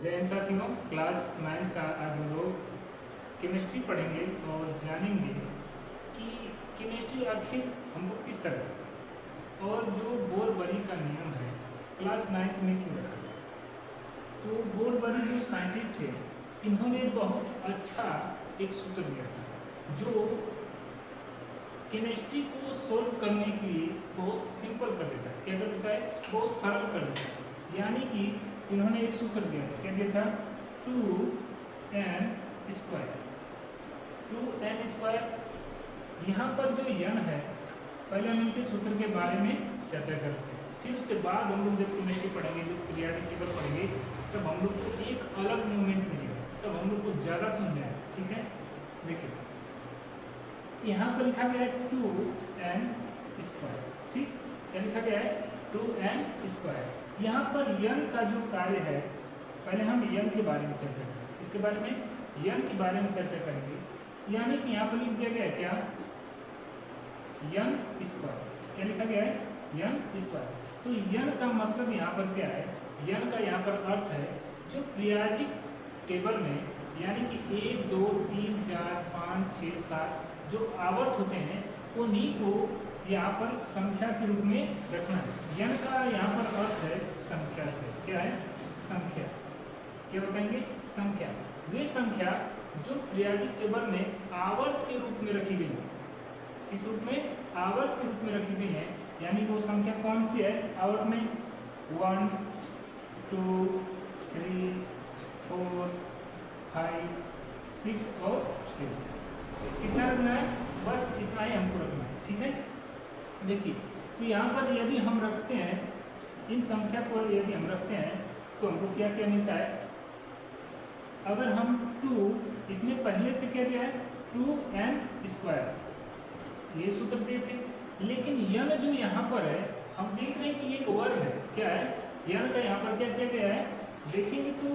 जय हिंद साथियों, क्लास 9 का आज हम लोग केमिस्ट्री पढ़ेंगे और जानेंगे कि केमिस्ट्री आखिर हमको किस तरह और जो बोर-बरी का नियम है क्लास 9 में क्यों रखा गया। तो बोर-बरी जो साइंटिस्ट थे इन्होंने बहुत अच्छा एक सूत्र दिया था जो केमिस्ट्री को सोल्व करने के लिए बहुत सिंपल कर देता है। क्या कर देता है? बहुत सरल कर देता है। यानी कि इन्होंने एक सूत्र दिया था, क्या दिया था? 2n square. 2n square. यहाँ पर जो n है, पहले हम इनके सूत्र के बारे में चर्चा करते हैं, फिर उसके बाद हम लोग जब केमिस्ट्री पढ़ेंगे, जब पीरियोडिक टेबल पढ़ेंगे, तब हम लोग को एक अलग मूवमेंट मिलेगा, तब हम लोग को ज़्यादा समझ में आएगा। ठीक है, देखिए यहाँ पर लिखा गया है 2n स्क्वायर। ठीक, क्या लिखा गया है? 2n square. यहाँ पर n का जो कार्य है, पहले हम n के बारे में चर्चा करेंगे, इसके बारे में n के बारे में चर्चा करेंगे। यानी कि यहाँ पर लिख दिया गया है क्या? n square. क्या लिखा गया है? n square. तो n का मतलब यहाँ पर क्या है? n का यहाँ पर अर्थ है जो पीरियोडिक टेबल में, यानी कि 1 2 3 4 5 6 7 जो आवर्त होते हैं उन्हीं को यहाँ पर संख्या के रूप में रखना है। n का यहाँ पर अर्थ है संख्या से। क्या है? संख्या। क्या बताएंगे? संख्या। वे संख्या जो पीरियोडिक टेबल में आवर्त के रूप में रखी गई है। इस रूप में आवर्त के रूप में रखी गई है, यानी वो संख्या कौन सी है आवर्त में? 1 2 3 4 5 6 और 7। कितना रखना है? बस इतना ही हमको रखना है। ठीक है, देखिए तो यहाँ पर यदि हम रखते हैं इन संख्या को, यदि हम रखते हैं तो हमको क्या क्या मिलता है? अगर हम 2, इसमें पहले से क्या दिया है? 2n स्क्वायर, ये सूत्र दिए थे। लेकिन n जो यहाँ पर है, हम देख रहे हैं कि एक वर्ग है। क्या है? n का यहाँ पर क्या किया गया है? देखेंगे तो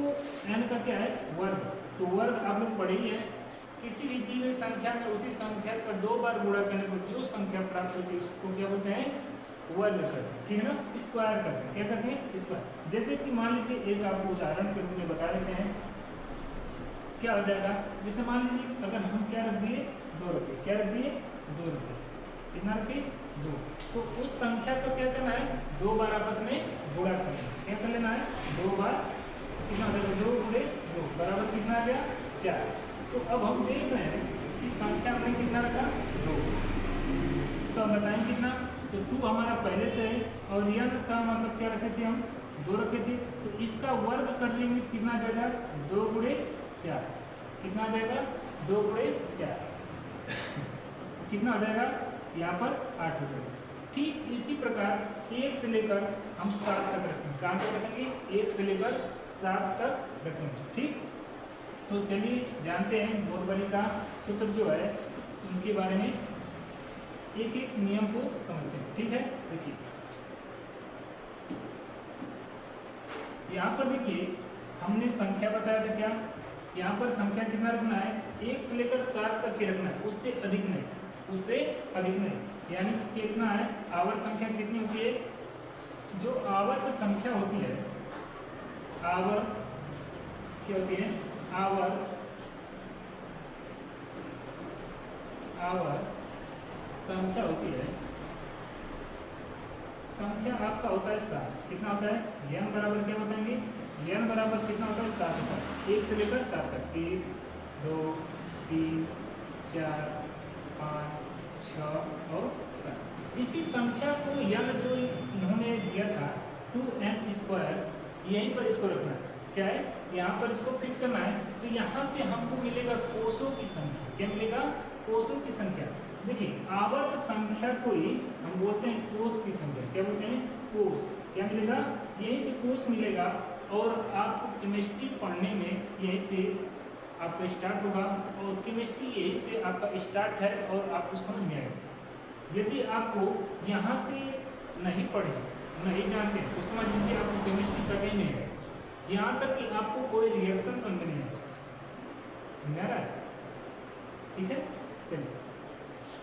n का क्या है? वर्ग। तो वर्ग आप लोग पढ़े ही है, किसी भी दी गई संख्या में उसी संख्या का 2 बार गुणा करने पर जो संख्या प्राप्त होती है उसको क्या बोलते हैं? वर्ग करते हैं। ठीक है ना, स्क्वायर करते हैं। क्या करते हैं? स्क्वायर। जैसे कि मान लीजिए एक आपको उदाहरण के रूप में बता देते हैं, क्या हो जाएगा? जैसे मान लीजिए अगर हम क्या रख दिए? 2 रख दिए। क्या रख दिए? 2 रख दिए। कितना रखे? 2। तो उस संख्या को क्या करना है? 2 बार आपस में गुणा करना है। क्या कर लेना है? 2 बार। कितना हो जाएगा? 2 गुणे 2 बराबर कितना आ गया? 4। तो अब हम देख रहे हैं कि संख्या हमने कितना रखा? 2। तो अब बताएं कितना? तो 2 हमारा पहले से है और n का मतलब क्या रखे थे हम? 2 रखे थे। तो इसका वर्ग कर लेंगे तो कितना आ जाएगा? 2 गुणे 4। कितना आ जाएगा? 2 गुणे 4। कितना हो जाएगा? यहाँ पर 8 हो जाएगा। ठीक इसी प्रकार 1 से लेकर हम 7 तक रखेंगे। कहाँ तक रखेंगे? 1 से लेकर 7 तक रखेंगे। ठीक, तो चलिए जानते हैं बोर-बरी का सूत्र जो है उनके बारे में, एक एक नियम को समझते हैं। ठीक है, देखिए यहाँ पर देखिए हमने संख्या बताया था। क्या यहाँ पर संख्या कितना रखना है? 1 से लेकर 7 तक ही रखना है, उससे अधिक नहीं, उससे अधिक नहीं। यानी कि कितना है? आवर्त संख्या कितनी होती है? जो आवर्त संख्या होती है, आवर्त क्या होती है? आवर्त संख्या होती है। संख्या आपका होता है 7। कितना होता है? n बराबर क्या बताएंगे? n बराबर कितना होता है? 7 होता है। 1 से लेकर 7 तक। 1 2 3 4 5 6 और 7। इसी संख्या को n जो इन्होंने दिया था 2n स्क्वायर, यहीं पर इसको रखना है। क्या है? यहाँ पर इसको फिट करना है। तो यहाँ से हमको मिलेगा कोषों की संख्या। क्या मिलेगा? कोषों की संख्या। देखिए आवर्त संख्या को ही हम बोलते हैं कोष की संख्या। क्या बोलते हैं? कोष। क्या मिलेगा? यहीं से कोष मिलेगा और आपको केमिस्ट्री पढ़ने में यहीं से आपका स्टार्ट होगा और केमिस्ट्री यहीं से आपका स्टार्ट है और आपको समझ में आएगा। यदि आपको यहाँ से नहीं पढ़े, नहीं जानते तो समझ लीजिए आपको केमिस्ट्री का ही नहीं है। यहाँ तक कि आपको कोई रिएक्शन समझ में नहीं आता। समझ आ रहा है? ठीक है, चलिए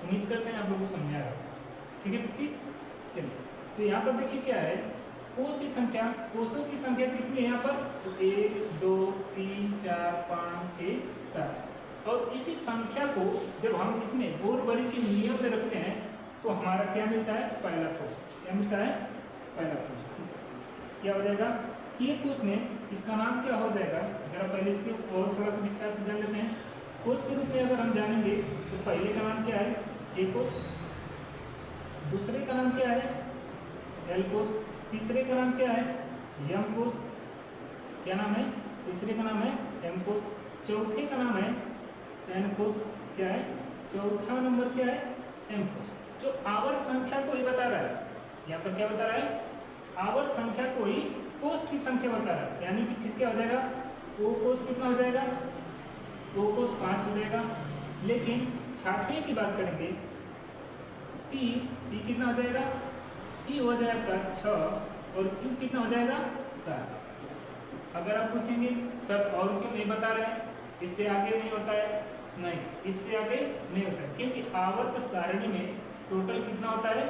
उम्मीद करते हैं आप लोगों को समझ आ रहा है। ठीक है, ठीक। चलिए तो यहाँ पर देखिए क्या है कोस की संख्या, कोसों की संख्या कितनी है यहाँ पर? तो 1 2 3 4 5 6 7। और इसी संख्या को जब हम इसमें बोरबरी के नियम में रखते हैं तो हमारा क्या मिलता है? पहला कोस। क्या मिलता है? पहला कोस। क्या हो जाएगा? ये कोस में इसका नाम क्या हो जाएगा? जरा पहले इसके और थोड़ा सा विस्तार से जान लेते हैं। कोस के रूप में अगर हम जानेंगे तो पहले का नाम क्या है? ए कोस। दूसरे का नाम क्या है? L cos. तीसरे का नाम क्या है? एम कोस। क्या नाम है? तीसरे का नाम है एम कोस। चौथे का नाम है एन कोस। क्या है? चौथा नंबर क्या है? एम कोस। जो आवर्त संख्या को ही बता रहा है, यहाँ पर क्या बता रहा है? आवर्त संख्या को ही कोस की संख्या बता रहा है। यानी कि फिर क्या हो जाएगा? ओ कोस कितना हो जाएगा? ओ कोस 5 हो जाएगा। लेकिन छाठवें की बात करेंगे, पी कितना हो जाएगा? पी हो जाएगा 6 और क्यू कितना हो जाएगा? 7। अगर आप पूछेंगे सर और क्यों नहीं बता रहे हैं, इससे आगे नहीं होता है? नहीं, इससे आगे नहीं होता है, क्योंकि आवर्त सारणी में टोटल कितना होता है?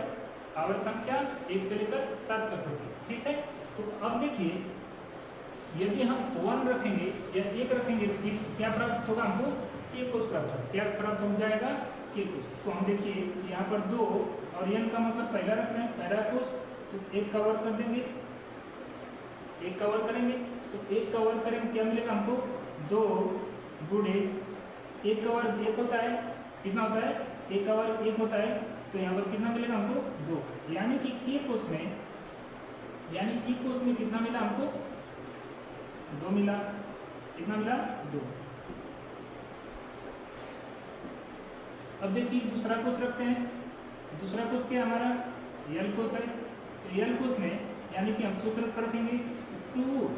आवर्त संख्या 1 से लेकर 7 तक होती है। ठीक है, तो अब देखिए, यदि हम 1 रखेंगे या 1 रखेंगे तो क्या प्राप्त होगा? हमको के कोस प्राप्त होगा। क्या प्राप्त हो जाएगा? के कोस। तो हम देखिए यहाँ पर 2 और एन का मतलब पहला रख रहे हैं, पहला कोस, तो 1 कवर कर देंगे, 1 कवर करेंगे, तो 1 कवर करेंगे, क्या मिलेगा हमको? 2 गुणे 1 कवर 1 होता है, कितना होता है? 1 कवर 1 होता है, तो यहाँ पर कितना मिलेगा हमको? 2। यानी कि के कोस में, यानी की कोस में कितना मिला हमको? 2 मिला। कितना मिला? 2। अब देखिए दूसरा कोस रखते हैं। दूसरा कोस क्या हमारा? एल कोस है। तो एल कोस में यानी कि हम सूत्र पर रखेंगे 2,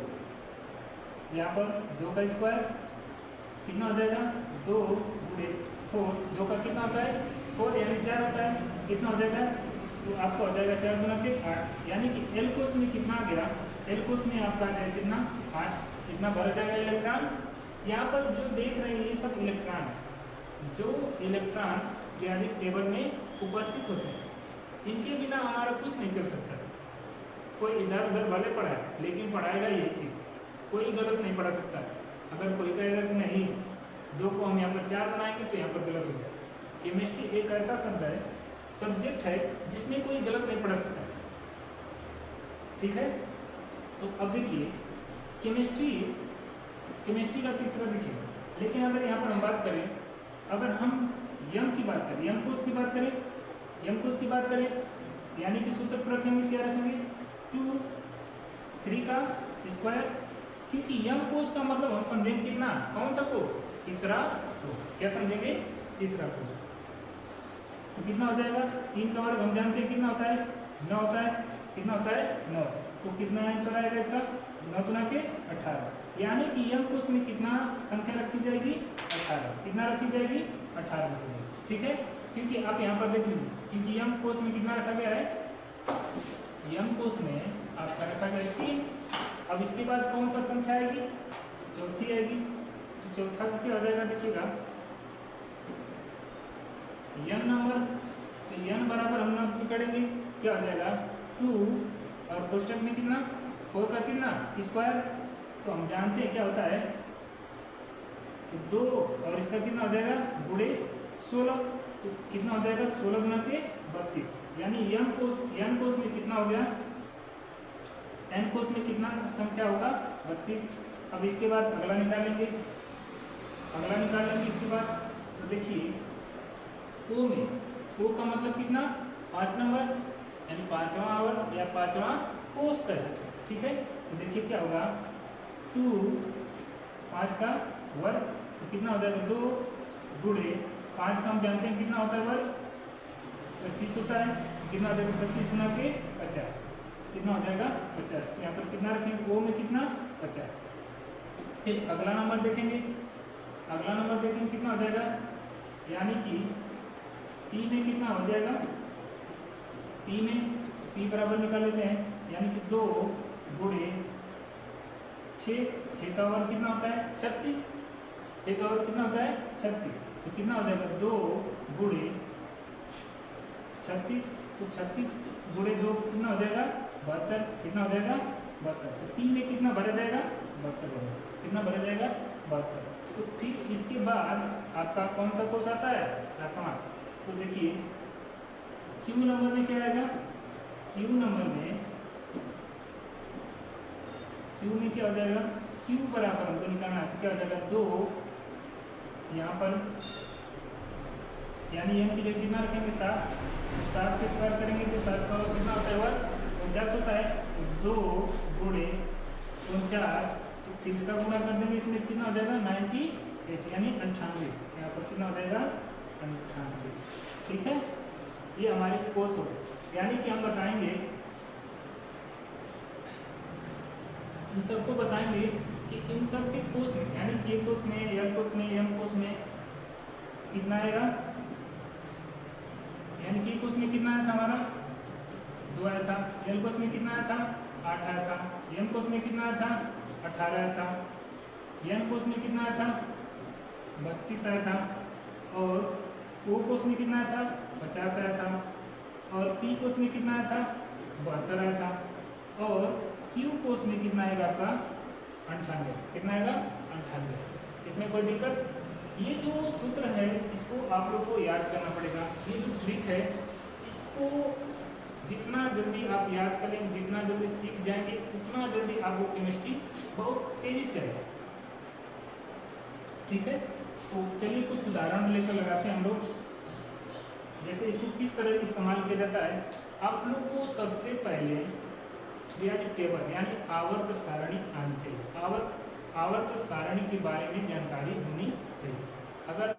यहाँ पर 2 का स्क्वायर कितना हो जाएगा? 2 गुणे 4, 2 का कितना होता है? 4 यानी 4 होता है, कितना हो जाएगा? तो आपका हो जाएगा 4 गुना के 8। यानी कि एल कोस में कितना आ गया? एल कोस में आपका आ गया कितना? 8। कितना भरा जाएगा इलेक्ट्रॉन? यहाँ पर जो देख रहे हैं ये सब इलेक्ट्रॉन है, जो इलेक्ट्रॉन पीरियोडिक टेबल में उपस्थित होते हैं। इनके बिना हमारा कुछ नहीं चल सकता। कोई इधर उधर भले पढ़ाए लेकिन पढ़ाएगा यही चीज़, कोई गलत नहीं पढ़ा सकता। अगर कोई कहेगा कि नहीं 2 को हम यहाँ पर 4 बनाएंगे तो यहाँ पर गलत हो जाएगा। केमिस्ट्री एक ऐसा शब्द है, सब्जेक्ट है जिसमें कोई गलत नहीं पढ़ा सकता। ठीक है, तो अब देखिए केमिस्ट्री का तीसरा देखिए। लेकिन अगर यहाँ पर हम बात करें, अगर हम यम की बात करें, यम कोस की बात करें, यम कोस की बात करें, यानी कि सूत्र पर रखेंगे, क्या रखेंगे? 2 3 का स्क्वायर, क्योंकि यम कोस का मतलब हम समझेंगे कितना? कौन सा कोस? तीसरा कोस। क्या समझेंगे? तीसरा कोस। तो कितना हो जाएगा? 3 का वर्ग हम जानते हैं कितना होता है? 9 होता है। कितना होता है? 9। तो कितना आंसर आएगा इसका? 9 गुना के 18। यानी कि यम कोस में कितना संख्या रखी जाएगी? 18। कितना रखी जाएगी? 18 रखी जाएगी। ठीक है, क्योंकि आप यहाँ पर देख लीजिए, क्योंकि यम कोस में कितना रखा गया है? यम कोस में आपका रखा गया है 3। अब इसके बाद कौन सा संख्या आएगी? चौथी आएगी। तो चौथा क्या हो जाएगा? देखिएगा n नंबर, तो n बराबर हम लोग करेंगे, क्या हो जाएगा? 2 और कोष्टक में कितना? 4 का कितना? स्क्वायर। तो हम जानते हैं क्या होता है, तो 2 और इसका कितना हो जाएगा? गुणे 16। तो कितना हो जाएगा? 16 गुना के 32। यानी n कोस में कितना हो गया? n कोस में कितना संख्या होगा? 32। अब इसके बाद अगला निकालेंगे, इसके बाद तो देखिए ओ में, ओ का मतलब कितना? 5 नंबर, यानी 5वां आवर्त या 5वां कोस कह सकते हैं। ठीक है, तो देखिए क्या होगा? 2 5 का वर्ग, तो कितना हो जाएगा? 2 गुणे 5 का हम जानते हैं कितना होता है वर्ग? 25 होता है। कितना हो जाएगा? 25 गुना के 50। कितना हो जाएगा? 50। तो यहाँ पर कितना रखेंगे? ओ में कितना? 50। फिर अगला नंबर देखेंगे, कितना हो जाएगा? यानी कि टी में कितना हो जाएगा? टी में टी बराबर निकाल लेते हैं, यानी कि 2 गुणे 6 का वर्ग कितना होता है? 36। 6 का वर्ग कितना होता है? 36। तो कितना हो जाएगा? 2 गुणे 36। तो 36 गुणे 2 कितना हो जाएगा? 72 कितना हो जाएगा 72। तो P में कितना भरा जाएगा 72 होगा। कितना भरा जाएगा 72। तो फिर इसके बाद आपका कौन सा कोर्स आता है 7वां। तो देखिए Q नंबर में क्या आएगा, Q नंबर में क्या हो जाएगा, Q बराबर हमको निकालना है तो क्या हो जाएगा 2 यहाँ पर, यानी m की जगह कितना रखेंगे 7, 7 के स्क्वायर करेंगे तो 7 का कितना होता है वर्ग 49 होता है। तो 2 गुणे 49, तो फिर इसका गुणा कर देंगे इसमें कितना हो जाएगा 98 यानी 98, यहाँ पर कितना हो जाएगा 98। ठीक है, ये हमारे कोर्स हो गए। यानी कि हम बताएंगे इन सबको बताएंगे कि इन सब के कोर्स में, यानी के कोर्स में, एल कोर्स में, एम कोर्स में कितना आएगा, यानी के कोर्स में कितना आया था हमारा 2 आया था, एल कोर्स में कितना आया था 8 आया था, एम कोर्स में कितना आया था 18 आया था, एन कोर्स में कितना आया था 32 आया था, और ओ कोर्स में कितना आया था 50 आया था, और पी कोर्स में कितना आया था 72 आया था, और क्यू कोर्स में कितना आएगा आपका 98। कितना आएगा 98। इसमें कोई दिक्कत, ये जो सूत्र है इसको आप लोग को याद करना पड़ेगा। ये जो ट्रिक है इसको जितना जल्दी आप याद करेंगे, जितना जल्दी सीख जाएंगे, उतना जल्दी आपको केमिस्ट्री बहुत तेजी से आएगा। ठीक है, तो चलिए कुछ उदाहरण लेकर लगाते हैं हम लोग। जैसे इसको किस तरह इस्तेमाल किया जाता है, आप लोग को सबसे पहले पीरियोडिक टेबल यानी आवर्त सारणी आनी चाहिए। आवर्त सारणी के बारे में जानकारी होनी चाहिए। अगर